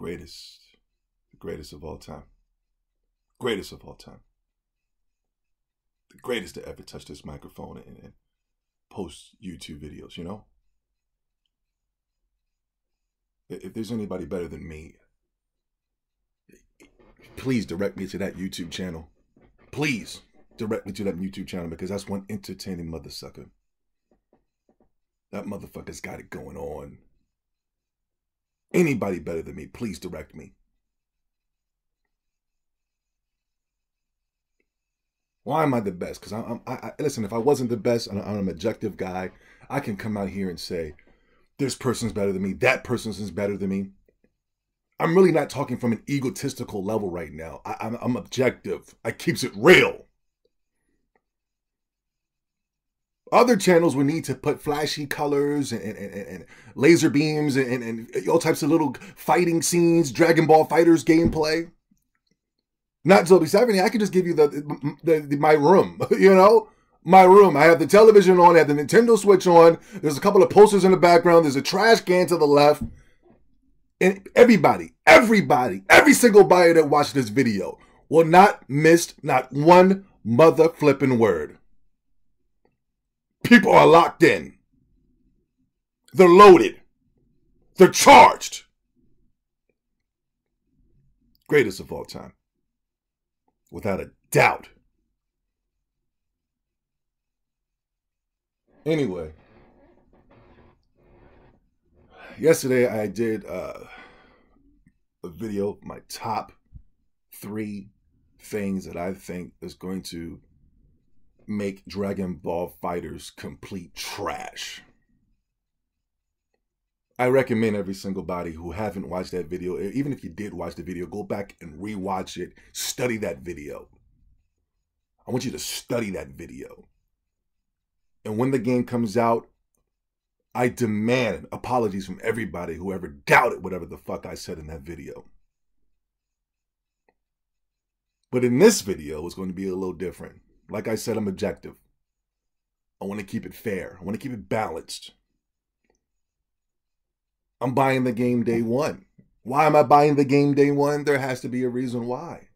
greatest. The greatest of all time. Greatest of all time. The greatest to ever touch this microphone and post YouTube videos, you know? If there's anybody better than me, please direct me to that YouTube channel. Please direct me to that YouTube channel, because that's one entertaining mother sucker. That motherfucker's got it going on. Anybody better than me, please direct me. Why am I the best? Because listen, if I wasn't the best and I'm an objective guy, I can come out here and say, this person's better than me, that person's better than me. I'm really not talking from an egotistical level right now. I'm objective. I keeps it real. Other channels would need to put flashy colors and laser beams and all types of little fighting scenes, Dragon Ball Fighterz gameplay. Not Zombie 70. I could just give you my room, you know? My room. I have the television on. I have the Nintendo Switch on. There's a couple of posters in the background. There's a trash can to the left. And everybody, every single buyer that watched this video will not miss not one mother flipping word. People are locked in. They're loaded. They're charged. Greatest of all time. Without a doubt. Anyway. Yesterday I did a video of my top 3 things that I think is going to make Dragon Ball Fighterz complete trash. I recommend every single body who haven't watched that video, even if you did watch the video, go back and rewatch it, study that video. I want you to study that video. And when the game comes out, I demand apologies from everybody who ever doubted whatever the fuck I said in that video. But in this video, it's going to be a little different. Like I said, I'm objective. I want to keep it fair. I want to keep it balanced. I'm buying the game day one. Why am I buying the game day one? There has to be a reason why.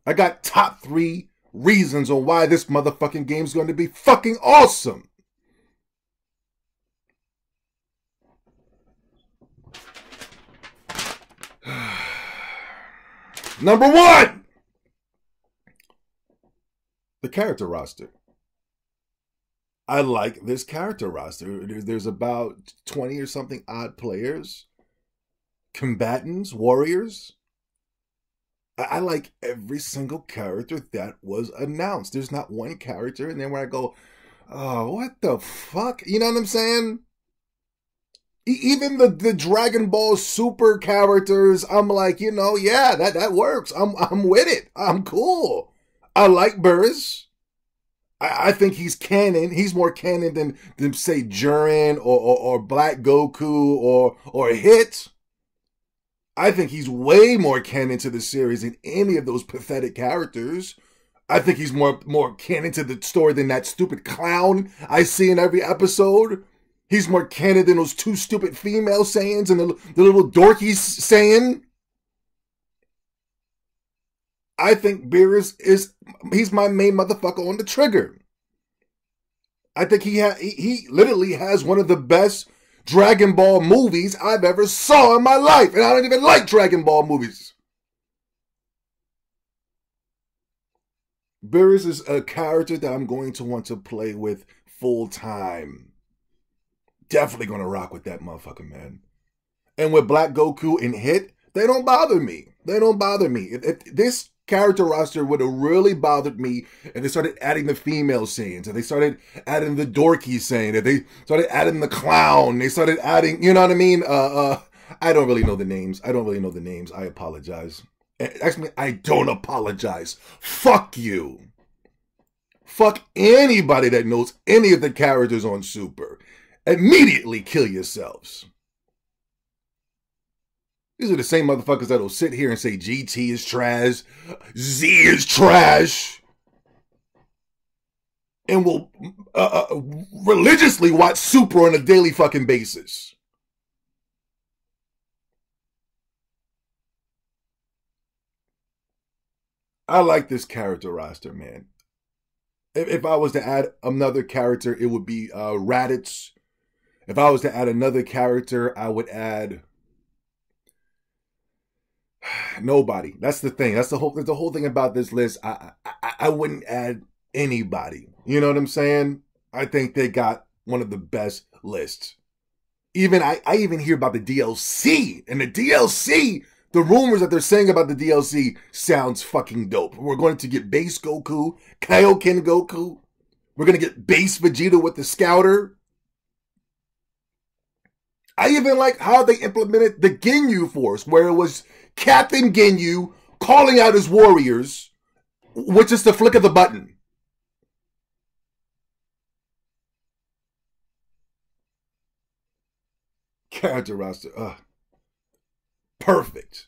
I got top 3 reasons on why this motherfucking game is going to be fucking awesome. Number 1, the character roster. I like this character roster. There's about 20 or something odd players, combatants, warriors. I like every single character that was announced. There's not one character in there where I go, oh, what the fuck? You know what I'm saying? Even the Dragon Ball Super characters, I'm like, you know, yeah, that works. I'm with it. I'm cool. I like Burris. I think he's canon. He's more canon than say Jiren or Black Goku or Hit. I think he's way more canon to the series than any of those pathetic characters. I think he's more canon to the story than that stupid clown I see in every episode. He's more canon than those 2 stupid female Saiyans and the little dorky Saiyan. I think Beerus he's my main motherfucker on the trigger. I think he literally has one of the best Dragon Ball movies I've ever saw in my life. And I don't even like Dragon Ball movies. Beerus is a character that I'm going to want to play with full time. Definitely going to rock with that motherfucker, man. And with Black Goku and Hit, they don't bother me. They don't bother me. If this character roster would have really bothered me and they started adding the female Saiyans, and they started adding the dorky Saiyan, and they started adding the clown, they started adding, you know what I mean? I don't really know the names. I apologize. Actually, I don't apologize. Fuck you. Fuck anybody that knows any of the characters on Super. Immediately kill yourselves. These are the same motherfuckers that'll sit here and say GT is trash, Z is trash, and will religiously watch Super on a daily fucking basis. I like this character roster, man. If I was to add another character, it would be Raditz. If I was to add another character, I would add nobody. That's the thing. That's the whole thing about this list. I wouldn't add anybody. You know what I'm saying? I think they got one of the best lists. Even I even hear about the DLC, and the DLC, the rumors that they're saying about the DLC sounds fucking dope. We're going to get base Goku, Kaioken Goku. We're going to get base Vegeta with the Scouter. I even like how they implemented the Ginyu Force, where it was Captain Ginyu calling out his warriors with just the flick of the button. Character roster, perfect.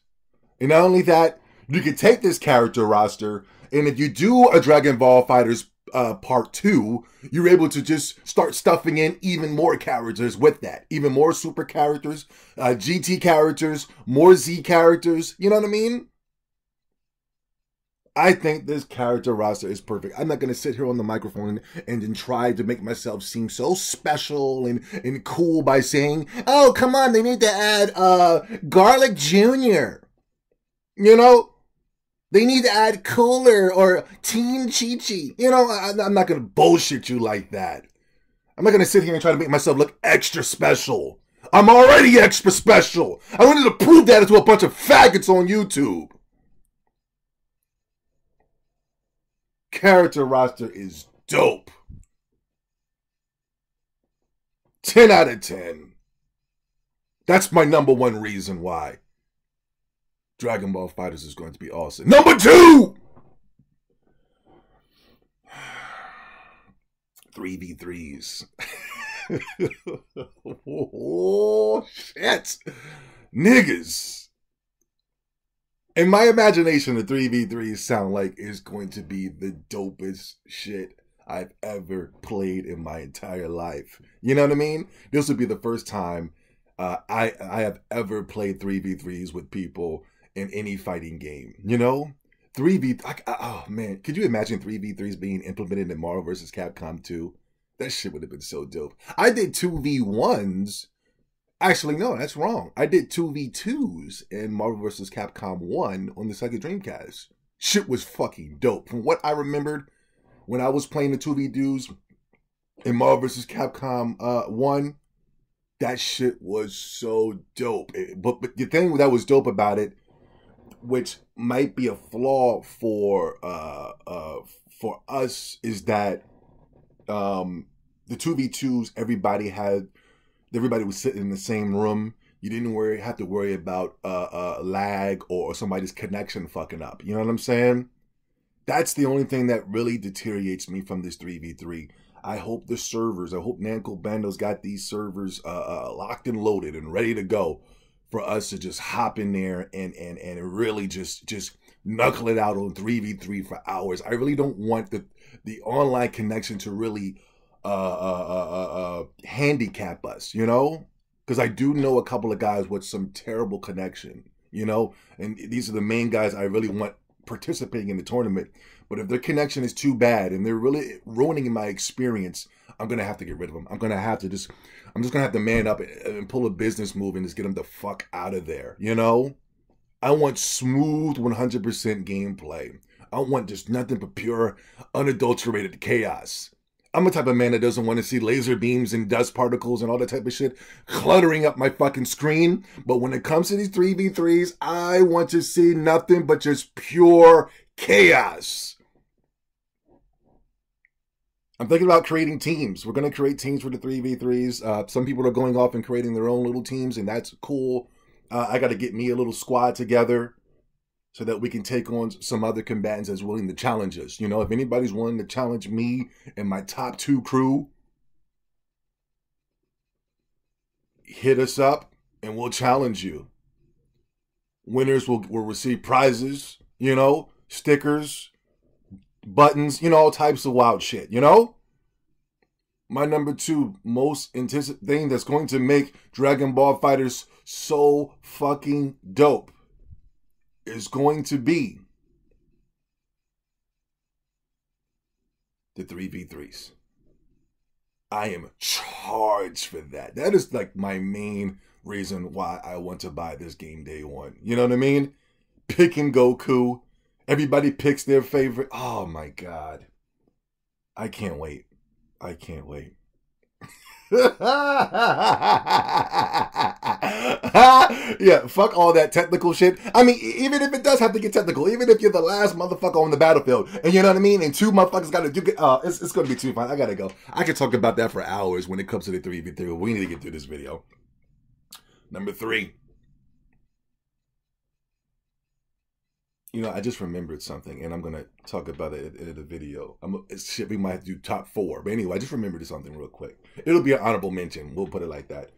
And not only that, you can take this character roster, and if you do a Dragon Ball Fighterz Part 2, you're able to just start stuffing in even more characters with that. Even more super characters, GT characters, more Z characters. You know what I mean? I think this character roster is perfect. I'm not going to sit here on the microphone and then try to make myself seem so special and cool by saying, oh, come on, they need to add Garlic Jr. You know? They need to add Cooler or Team Chi-Chi. You know, I'm not going to bullshit you like that. I'm not going to sit here and try to make myself look extra special. I'm already extra special. I wanted to prove that to a bunch of faggots on YouTube. Character roster is dope. 10 out of 10. That's my number one reason why Dragon Ball Fighterz is going to be awesome. Number 2! 3v3s. Oh, shit. Niggas. In my imagination, the 3v3s sound like it's going to be the dopest shit I've ever played in my entire life. You know what I mean? This would be the first time I have ever played 3v3s with people in any fighting game. You know? Oh man, could you imagine 3v3s being implemented in Marvel vs. Capcom 2? That shit would have been so dope. I did 2v1s. Actually, no, that's wrong. I did 2v2s in Marvel vs. Capcom 1 on the Sega Dreamcast. Shit was fucking dope. From what I remembered when I was playing the 2v2s in Marvel vs. Capcom 1, that shit was so dope. But the thing that was dope about it, which might be a flaw for us, is that the 2v2s, everybody was sitting in the same room. You didn't have to worry about lag or somebody's connection fucking up. You know what I'm saying? That's the only thing that really deteriorates me from this 3v3. I hope Namco Bandai's got these servers locked and loaded and ready to go for us to just hop in there and really just knuckle it out on 3v3 for hours. I really don't want the online connection to really handicap us, you know? Because I do know a couple of guys with some terrible connection, you know? And these are the main guys I really want participating in the tournament. But if their connection is too bad and they're really ruining my experience, I'm going to have to get rid of them. I'm just going to have to man up and pull a business move and just get them the fuck out of there, you know? I want smooth 100% gameplay. I want just nothing but pure, unadulterated chaos. I'm the type of man that doesn't want to see laser beams and dust particles and all that type of shit cluttering up my fucking screen. But when it comes to these 3v3s, I want to see nothing but just pure chaos. I'm thinking about creating teams. We're going to create teams for the 3v3s. Some people are going off and creating their own little teams, and that's cool. I got to get me a little squad together so that we can take on some other combatants that's willing to challenge us. You know, if anybody's willing to challenge me and my top 2 crew, hit us up and we'll challenge you. Winners will receive prizes, you know, stickers, buttons, you know, all types of wild shit, you know? My number 2 most anticipated thing that's going to make Dragon Ball Fighterz so fucking dope is going to be the 3v3s. I am charged for that. That is like my main reason why I want to buy this game day one. You know what I mean? Picking Goku. Everybody picks their favorite. Oh my God. I can't wait. I can't wait. Yeah, fuck all that technical shit. I mean, even if it does have to get technical, even if you're the last motherfucker on the battlefield, and you know what I mean, and two motherfuckers got to do, it's going to be too fun. I gotta go. I could talk about that for hours when it comes to the 3v3. We need to get through this video. Number 3. You know, I just remembered something, and I'm going to talk about it in the video. Shit, we might have to do top 4. But anyway, I just remembered something real quick. It'll be an honorable mention. We'll put it like that.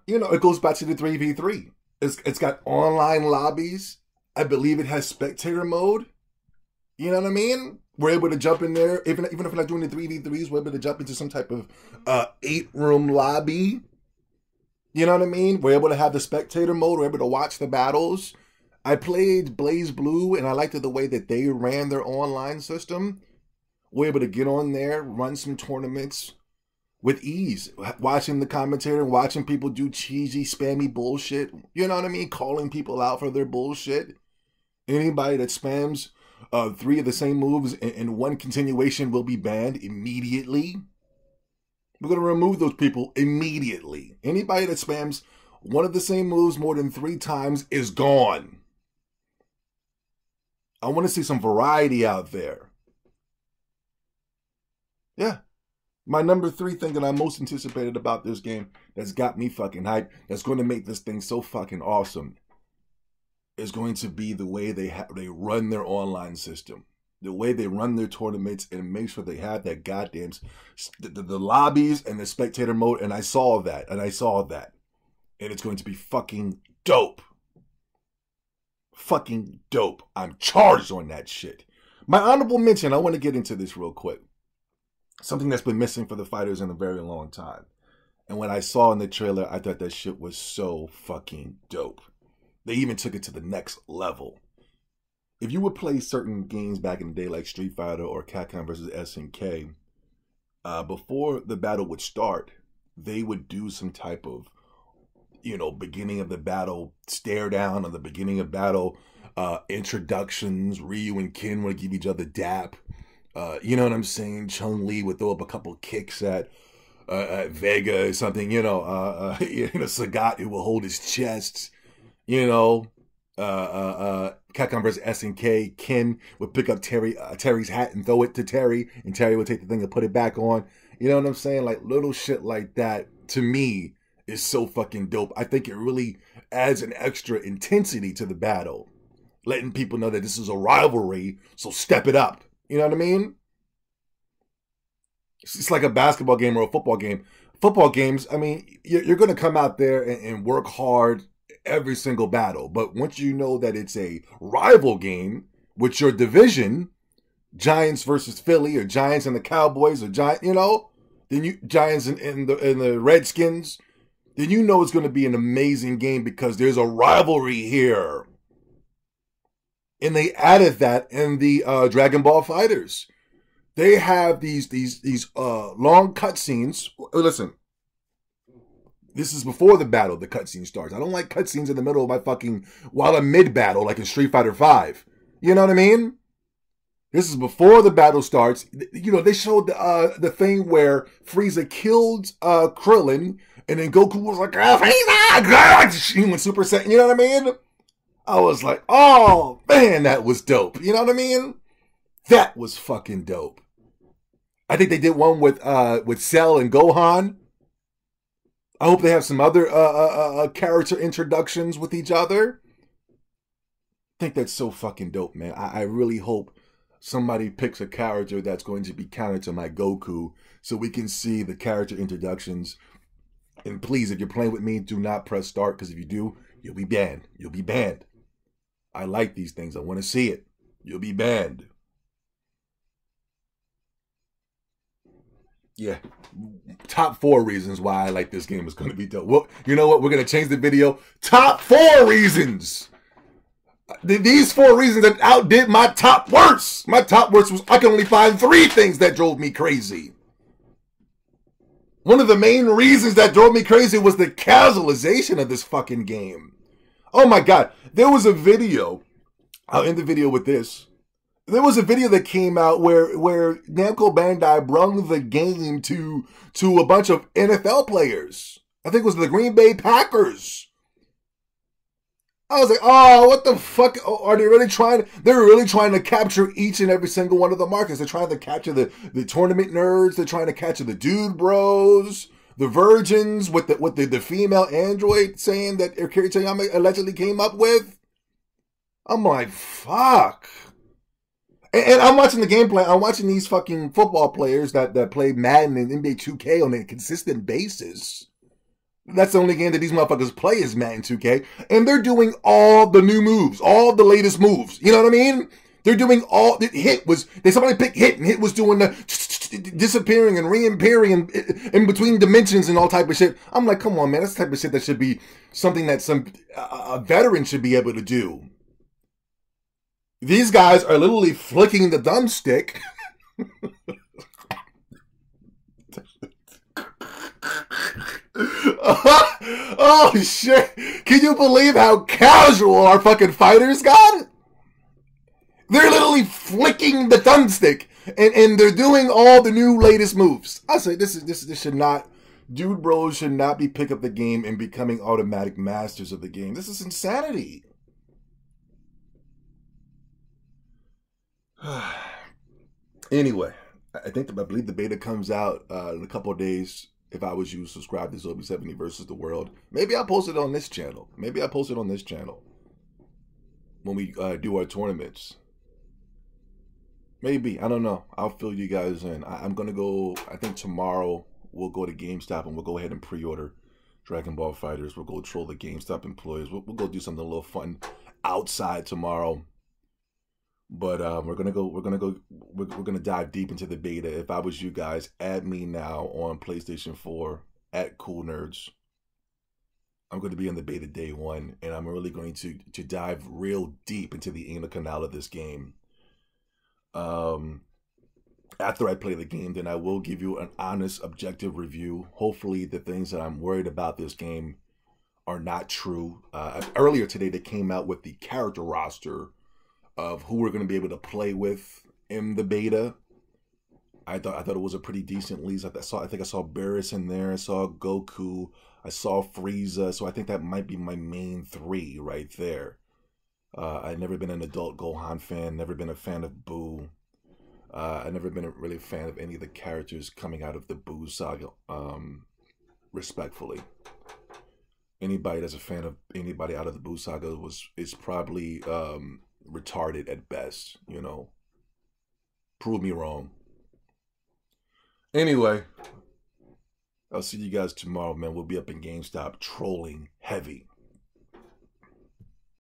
You know, it goes back to the 3v3. It's got online lobbies. I believe it has spectator mode. You know what I mean? We're able to jump in there. Even if we're not doing the 3v3s, we're able to jump into some type of 8-room lobby. You know what I mean? We're able to have the spectator mode. We're able to watch the battles. I played Blaze Blue, and I liked the way that they ran their online system. We're able to get on there, run some tournaments with ease. Watching the commentator, watching people do cheesy, spammy bullshit. You know what I mean? Calling people out for their bullshit. Anybody that spams 3 of the same moves and 1 continuation will be banned immediately. We're going to remove those people immediately. Anybody that spams 1 of the same moves more than 3 times is gone. I want to see some variety out there. Yeah. My number 3 thing that I'm most anticipated about this game that's got me fucking hyped, that's going to make this thing so fucking awesome, is going to be the way they run their online system. The way they run their tournaments and make sure they have that goddamn the lobbies and the spectator mode. And I saw that. And it's going to be fucking dope. Fucking dope. I'm charged on that shit. My honorable mention, I want to get into this real quick. Something that's been missing for the Fighterz in a very long time. And when I saw in the trailer, I thought that shit was so fucking dope. They even took it to the next level. If you would play certain games back in the day like Street Fighter or Capcom vs. SNK, before the battle would start, they would do some type of, you know, beginning of the battle stare down, or the beginning of battle introductions. Ryu and Ken would give each other dap. You know what I'm saying? Chun-Li would throw up a couple kicks at Vega or something. You know, Sagat, who will hold his chest. You know, Capcom vs. SNK, Ken would pick up Terry's hat and throw it to Terry, and Terry would take the thing and put it back on. You know what I'm saying? Like, little shit like that, to me, is so fucking dope. I think it really adds an extra intensity to the battle, letting people know that this is a rivalry, so step it up. You know what I mean? It's like a basketball game or a football game. Football games, I mean, you're going to come out there and work hard every single battle. But once you know that it's a rival game with your division, Giants versus Philly, or Giants and the Cowboys, or you know, then Giants and the Redskins, then you know it's going to be an amazing game because there's a rivalry here. And they added that in the Dragon Ball Fighterz. They have these long cutscenes. Listen, this is before the battle. The cutscene starts. I don't like cutscenes in the middle of my while I'm mid battle, like in Street Fighter V. You know what I mean? This is before the battle starts. You know, they showed the thing where Frieza killed Krillin, and then Goku was like, Frieza! He went Super Saiyan. You know what I mean? I was like, oh, man, that was dope. You know what I mean? That was fucking dope. I think they did one with Cell and Gohan. I hope they have some other character introductions with each other. I think that's so fucking dope, man. I really hope somebody picks a character that's going to be counter to my Goku so we can see the character introductions. And please, if you're playing with me, do not press start, because if you do, you'll be banned. You'll be banned. I like these things. I want to see it. You'll be banned. Yeah. Top 4 reasons why I like this game is going to be dope. Well, you know what? We're going to change the video. Top 4 reasons These 4 reasons that outdid my top worst. My top worst was I can only find 3 things that drove me crazy. One of the main reasons that drove me crazy was the casualization of this fucking game. Oh my God. There was a video. I'll end the video with this. There was a video that came out where Namco Bandai brung the game to a bunch of NFL players. I think it was the Green Bay Packers. I was like, oh, what the fuck? Are they really trying? They're really trying to capture each and every single one of the markets. They're trying to capture the tournament nerds. They're trying to capture the dude bros, the virgins with the female android saying that Akira Toriyama allegedly came up with. I'm like, fuck. And I'm watching the gameplay. I'm watching these fucking football players that play Madden and NBA 2K on a consistent basis. That's the only game that these motherfuckers play is Madden 2K. And they're doing all the new moves, all the latest moves. You know what I mean? They're doing all, somebody picked Hit, and Hit was doing the disappearing and reappearing in between dimensions and all type of shit. I'm like, come on, man. That's the type of shit that should be something that a veteran should be able to do. These guys are literally flicking the thumbstick. Oh shit. Can you believe how casual our fucking fighters got? They're literally flicking the thumbstick and they're doing all the new latest moves. I say this should not, dude bros should not be pick up the game and becoming automatic masters of the game. This is insanity. Anyway, I believe the beta comes out in a couple of days. If I was you, subscribe to Zombie 70 versus the world. Maybe I'll post it on this channel. When we do our tournaments. Maybe. I don't know. I'll fill you guys in. I'm going to go, I think tomorrow we'll go to GameStop and we'll go ahead and pre-order Dragon Ball Fighterz. We'll go troll the GameStop employees. We'll go do something a little fun outside tomorrow. But we're gonna dive deep into the beta. If I was you guys, add me now on PlayStation 4 at Cool Nerds. I'm going to be on the beta day 1, and I'm really going to dive real deep into the anal canal of this game. After I play the game, then I will give you an honest, objective review. Hopefully, the things that I'm worried about this game are not true. Earlier today, they came out with the character roster of who we're going to be able to play with in the beta. I thought it was a pretty decent list. I think I saw Beerus in there. I saw Goku. I saw Frieza. So I think that might be my main 3 right there. I've never been an adult Gohan fan. Never been a fan of Boo. I've never been really a fan of any of the characters coming out of the Boo saga. Respectfully, anybody that's a fan of anybody out of the Boo saga is probably retarded at best, you know. Prove me wrong. Anyway, I'll see you guys tomorrow, man. We'll be up in GameStop trolling heavy.